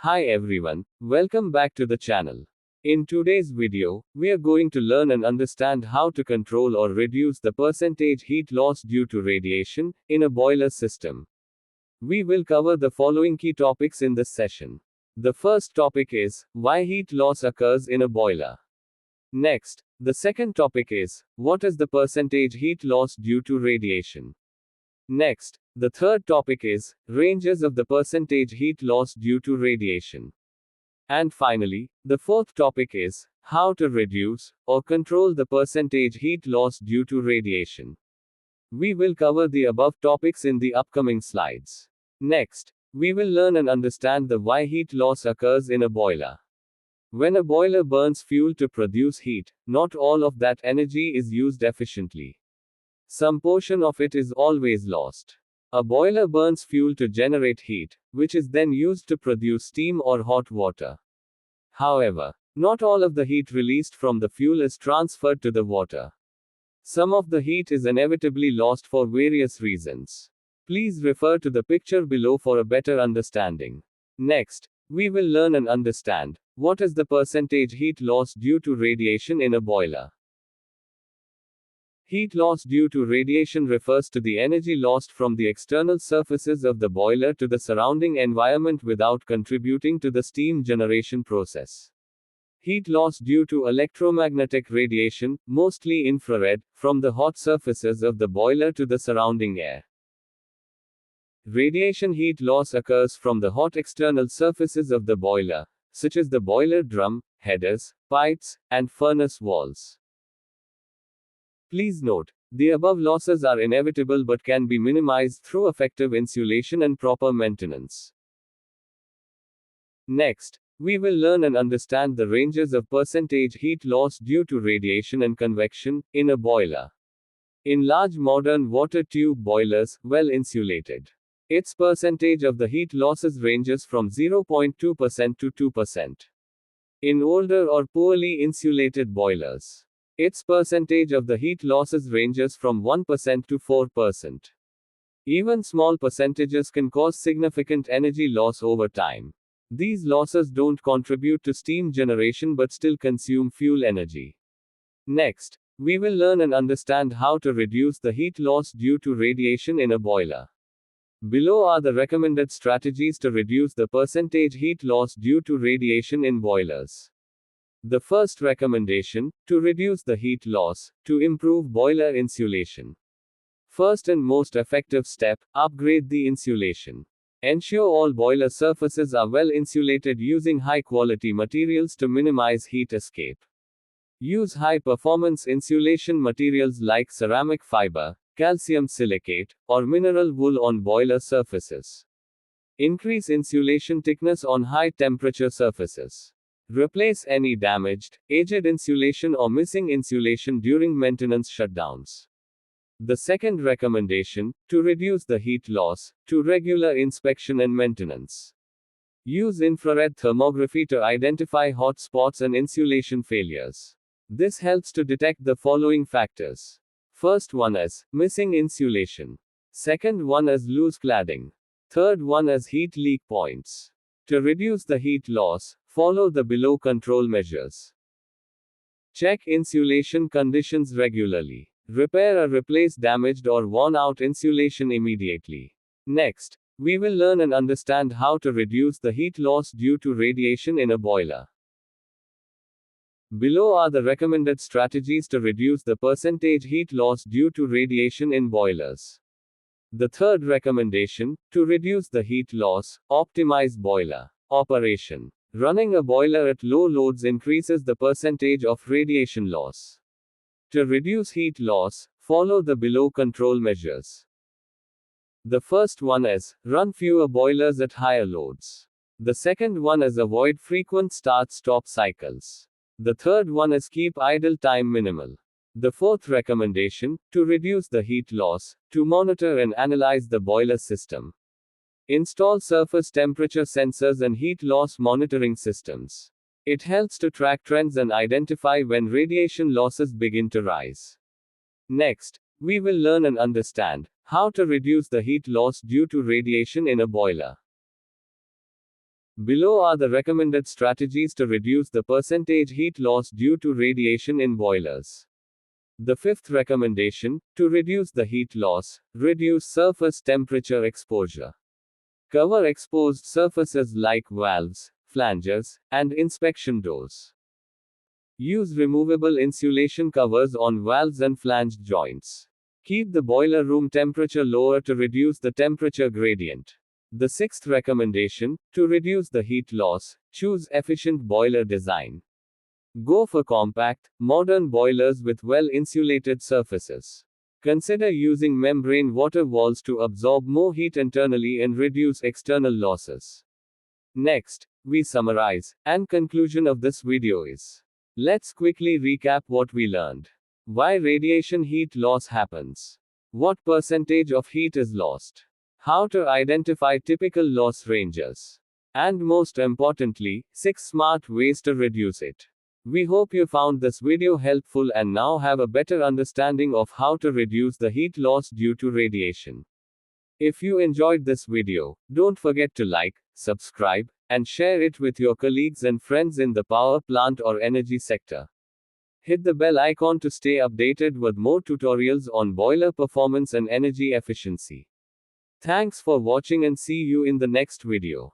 Hi everyone, welcome back to the channel. In today's video, we are going to learn and understand how to control or reduce the percentage heat loss due to radiation in a boiler system. We will cover the following key topics in this session. The first topic is why heat loss occurs in a boiler. Next, the second topic is what is the percentage heat loss due to radiation. Next, the third topic is ranges of the percentage heat loss due to radiation. And finally, the fourth topic is how to reduce or control the percentage heat loss due to radiation. We will cover the above topics in the upcoming slides. Next, we will learn and understand the why heat loss occurs in a boiler. When a boiler burns fuel to produce heat, not all of that energy is used efficiently. Some portion of it is always lost. A boiler burns fuel to generate heat, which is then used to produce steam or hot water. However, not all of the heat released from the fuel is transferred to the water. Some of the heat is inevitably lost for various reasons. Please refer to the picture below for a better understanding. Next, we will learn and understand what is the percentage heat loss due to radiation in a boiler. Heat loss due to radiation refers to the energy lost from the external surfaces of the boiler to the surrounding environment without contributing to the steam generation process. Heat loss due to electromagnetic radiation, mostly infrared, from the hot surfaces of the boiler to the surrounding air. Radiation heat loss occurs from the hot external surfaces of the boiler, such as the boiler drum, headers, pipes, and furnace walls. Please note, the above losses are inevitable but can be minimized through effective insulation and proper maintenance. Next, we will learn and understand the ranges of percentage heat loss due to radiation and convection in a boiler. In large modern water tube boilers, well insulated, its percentage of the heat losses ranges from 0.2% to 2%. In older or poorly insulated boilers, its percentage of the heat losses ranges from 1% to 4%. Even small percentages can cause significant energy loss over time. These losses don't contribute to steam generation but still consume fuel energy. Next, we will learn and understand how to reduce the heat loss due to radiation in a boiler. Below are the recommended strategies to reduce the percentage heat loss due to radiation in boilers. The first recommendation, to reduce the heat loss, to improve boiler insulation. First and most effective step, upgrade the insulation. Ensure all boiler surfaces are well insulated using high-quality materials to minimize heat escape. Use high-performance insulation materials like ceramic fiber, calcium silicate, or mineral wool on boiler surfaces. Increase insulation thickness on high-temperature surfaces. Replace any damaged, aged insulation or missing insulation during maintenance shutdowns. The second recommendation, to reduce the heat loss, to regular inspection and maintenance. Use infrared thermography to identify hot spots and insulation failures. This helps to detect the following factors. First one is missing insulation. Second one is loose cladding. Third one is heat leak points. To reduce the heat loss, follow the below control measures. Check insulation conditions regularly. Repair or replace damaged or worn out insulation immediately. Next, we will learn and understand how to reduce the heat loss due to radiation in a boiler. Below are the recommended strategies to reduce the percentage heat loss due to radiation in boilers. The third recommendation, to reduce the heat loss, optimize boiler operation. Running a boiler at low loads increases the percentage of radiation loss. To reduce heat loss, follow the below control measures. The first one is, run fewer boilers at higher loads. The second one is avoid frequent start-stop cycles. The third one is keep idle time minimal. The fourth recommendation, to reduce the heat loss, to monitor and analyze the boiler system. Install surface temperature sensors and heat loss monitoring systems. It helps to track trends and identify when radiation losses begin to rise. Next, we will learn and understand how to reduce the heat loss due to radiation in a boiler. Below are the recommended strategies to reduce the percentage heat loss due to radiation in boilers. The fifth recommendation, to reduce the heat loss, reduce surface temperature exposure. Cover exposed surfaces like valves, flanges, and inspection doors. Use removable insulation covers on valves and flange joints. Keep the boiler room temperature lower to reduce the temperature gradient. The sixth recommendation, to reduce the heat loss, choose efficient boiler design. Go for compact, modern boilers with well-insulated surfaces. Consider using membrane water walls to absorb more heat internally and reduce external losses. Next, we summarize, and conclusion of this video is. Let's quickly recap what we learned. Why radiation heat loss happens. What percentage of heat is lost. How to identify typical loss ranges. And most importantly, 6 smart ways to reduce it. We hope you found this video helpful and now have a better understanding of how to reduce the heat loss due to radiation. If you enjoyed this video, don't forget to like, subscribe, and share it with your colleagues and friends in the power plant or energy sector. Hit the bell icon to stay updated with more tutorials on boiler performance and energy efficiency. Thanks for watching and see you in the next video.